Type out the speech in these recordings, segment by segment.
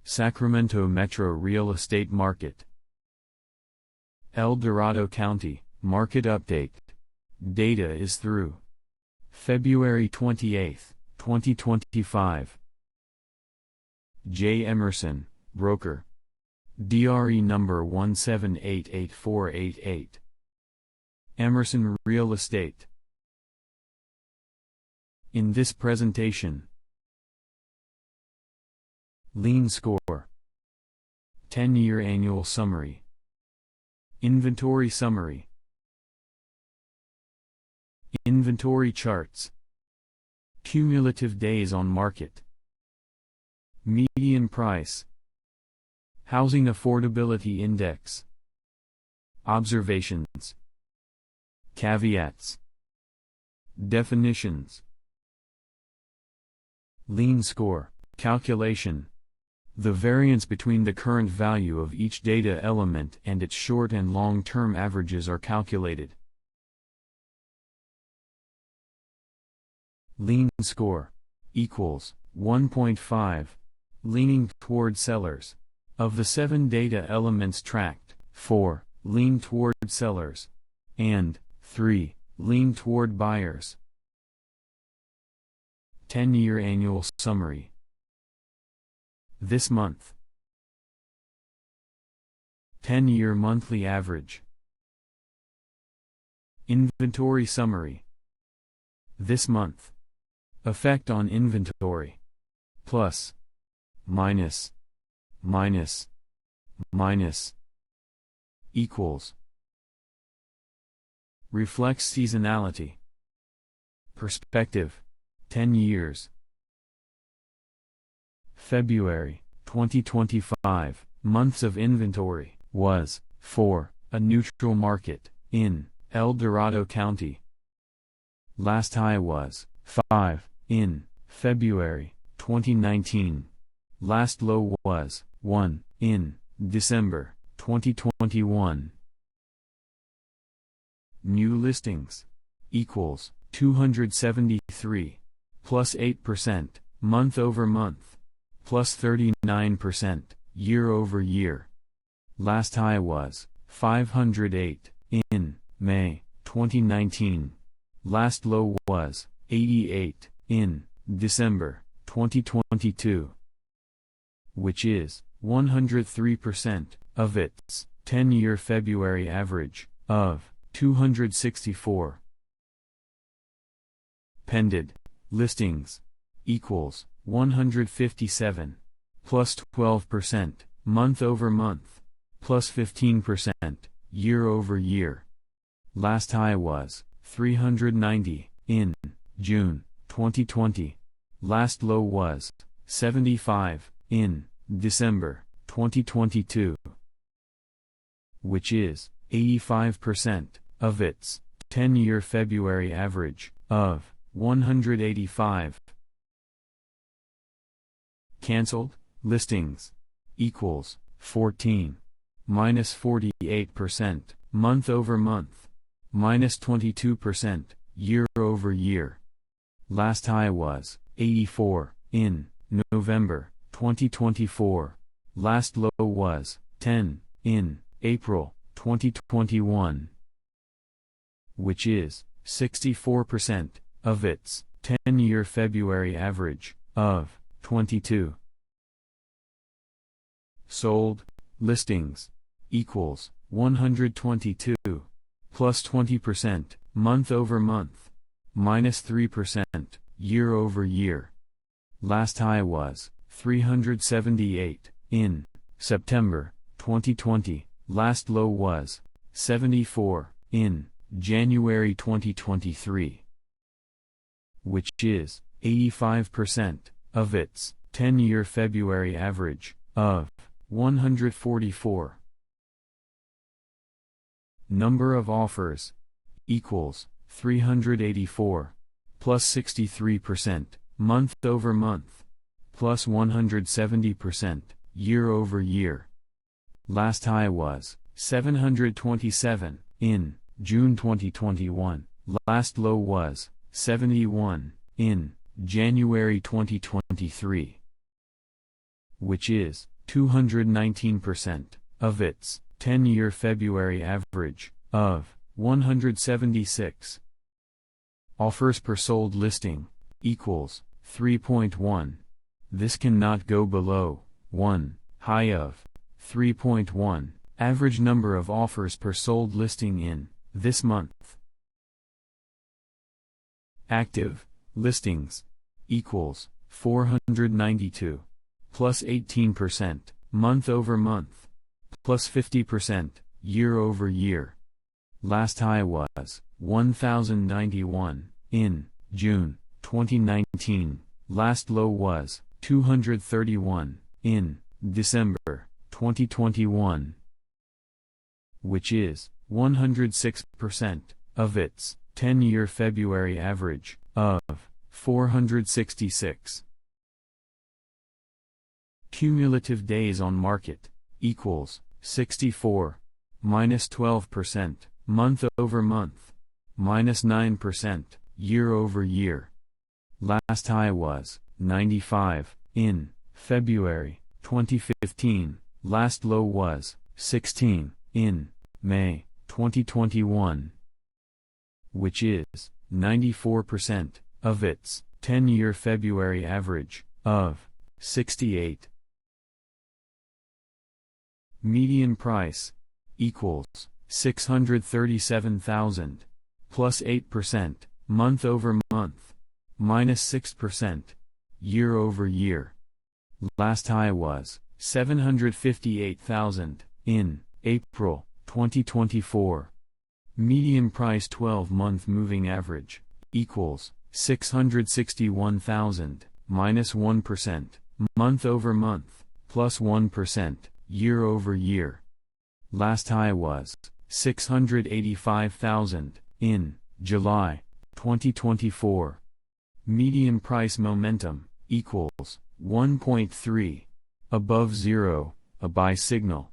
Sacramento Metro Real Estate Market. El Dorado County, Market Update. Data is through February 28, 2025. J. Emerson, Broker. DRE number 1788488. Emerson Real Estate. In this presentation, Lien Score, 10-year annual summary, inventory summary, inventory charts, cumulative days on market, median price, housing affordability index, observations, caveats, definitions. Lien Score, calculation. The variance between the current value of each data element and its short and long-term averages are calculated. Lien Score equals 1.5, leaning toward sellers. Of the 7 data elements tracked, 4 lean toward sellers, and 3 lean toward buyers. 10-year annual summary. This month. 10-year monthly average. Inventory summary. This month. Effect on inventory. Plus. Minus. Minus. Minus. Equals. Reflects seasonality. Perspective. 10 years. February 2025, months of inventory, was 4, a neutral market, in El Dorado County. Last high was 5, in February 2019. Last low was 1, in December 2021. New listings equals 273, plus 8%, month over month. Plus 39%, year over year. Last high was 508, in May 2019. Last low was 88, in December 2022. Which is 103% of its 10-year February average of 264. Pended listings equals 157, plus 12%, month over month, plus 15%, year over year. Last high was 390, in June 2020. Last low was 75, in December 2022. Which is 85% of its 10-year February average of 185. Cancelled listings equals 14, minus 48%, month over month, minus 22%, year over year. Last high was 84, in November 2024. Last low was 10, in April 2021. Which is 64% of its 10-year February average of 22. Sold listings equals 122, plus 20%, month over month, minus 3%, year over year. Last high was 378, in September 2020. Last low was 74, in January 2023. Which is 85% of its 10-year February average of 144. Number of offers equals 384, plus 63%, month over month, plus 170%, year over year. Last high was 727, in June 2021. Last low was 71, in January 2023. Which is 219%, of its 10-year February average of 176. Offers per sold listing equals 3.1. This cannot go below 1, high of 3.1, average number of offers per sold listing in this month. Active listings equals 492, plus 18%, month over month, plus 50%, year over year. Last high was 1,091 in June 2019. Last low was 231 in December 2021, which is 106% of its 10-year February average of 466. Cumulative days on market equals 64, minus 12%, month over month, minus 9%, year over year. Last high was 95 in February 2015. Last low was 16 in May 2021, which is 94% of its 10-year February average of 68. Median price equals 637,000, plus 8%, month over month, minus 6%, year over year. Last high was 758,000 in April 2024. Median price 12-month moving average equals 661,000, minus 1%, month over month, plus 1%, year over year. Last high was 685,000 in July 2024. Median price momentum equals 1.3, above 0, a buy signal.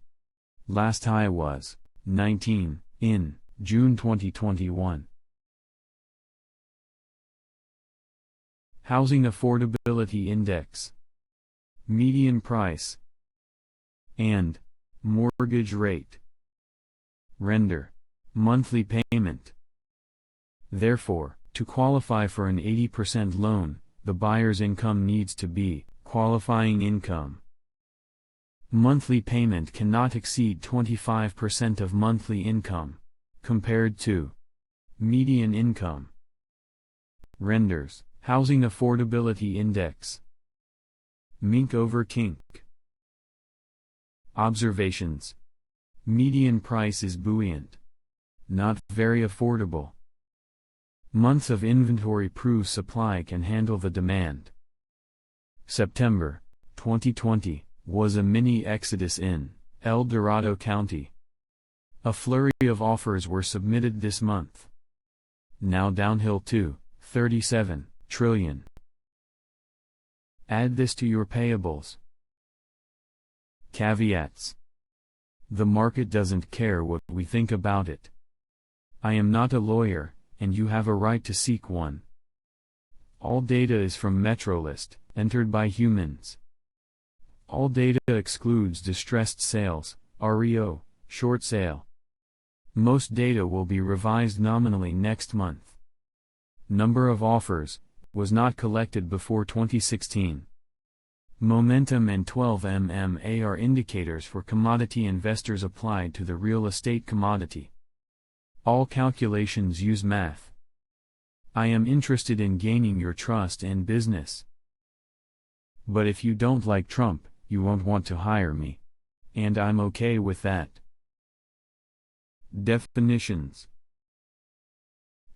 Last high was 19 in June 2021. Housing Affordability Index, median price, and mortgage rate. Render, monthly payment. Therefore, to qualify for an 80% loan, the buyer's income needs to be qualifying income. Monthly payment cannot exceed 25% of monthly income, compared to median income. Renders, Housing Affordability Index. Mink over kink. Observations. Median price is buoyant. Not very affordable. Months of inventory prove supply can handle the demand. September 2020 was a mini exodus in El Dorado County. A flurry of offers were submitted this month. Now downhill to 37 trillion. Add this to your payables. Caveats. The market doesn't care what we think about it. I am not a lawyer, and you have a right to seek one. All data is from Metrolist, entered by humans. All data excludes distressed sales, REO, short sale. Most data will be revised nominally next month. Number of offers was not collected before 2016. Momentum and 12 MMA are indicators for commodity investors applied to the real estate commodity. All calculations use math. I am interested in gaining your trust and business. But if you don't like Trump, you won't want to hire me. And I'm okay with that. Definitions.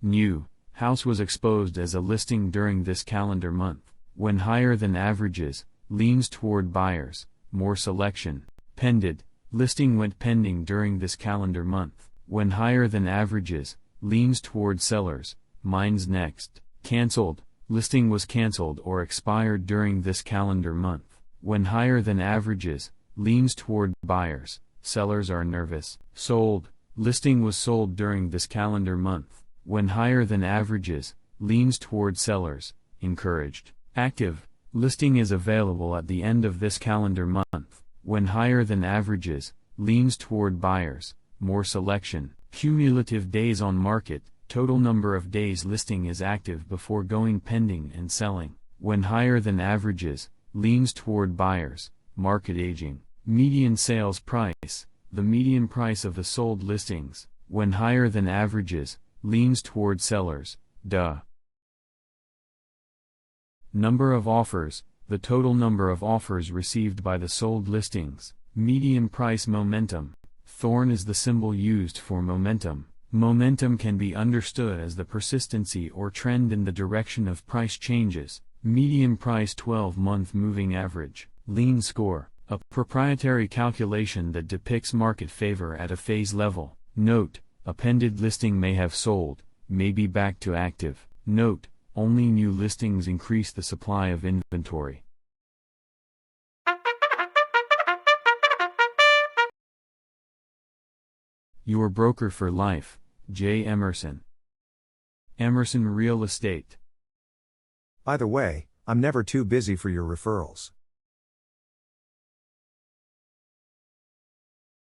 New house was exposed as a listing during this calendar month, when higher than averages, leans toward buyers, more selection. Pended listing went pending during this calendar month, when higher than averages, leans toward sellers. Mine's next. Cancelled listing was cancelled or expired during this calendar month, when higher than averages, leans toward buyers. Sellers are nervous. Sold listing was sold during this calendar month, when higher than averages, leans toward sellers. Encouraged. Active listing is available at the end of this calendar month, when higher than averages, leans toward buyers, more selection, cumulative days on market, total number of days listing is active before going pending and selling, when higher than averages, leans toward buyers, market aging, median sales price, the median price of the sold listings, when higher than averages, leans toward sellers, Number of offers, the total number of offers received by the sold listings, median price momentum. Thorn is the symbol used for momentum. Momentum can be understood as the persistency or trend in the direction of price changes. Median price 12-month moving average, lean score, a proprietary calculation that depicts market favor at a phase level. Note, a pended listing may have sold, may be back to active. Note, only new listings increase the supply of inventory. Your broker for life, J. Emerson. Emerson Real Estate. By the way, I'm never too busy for your referrals.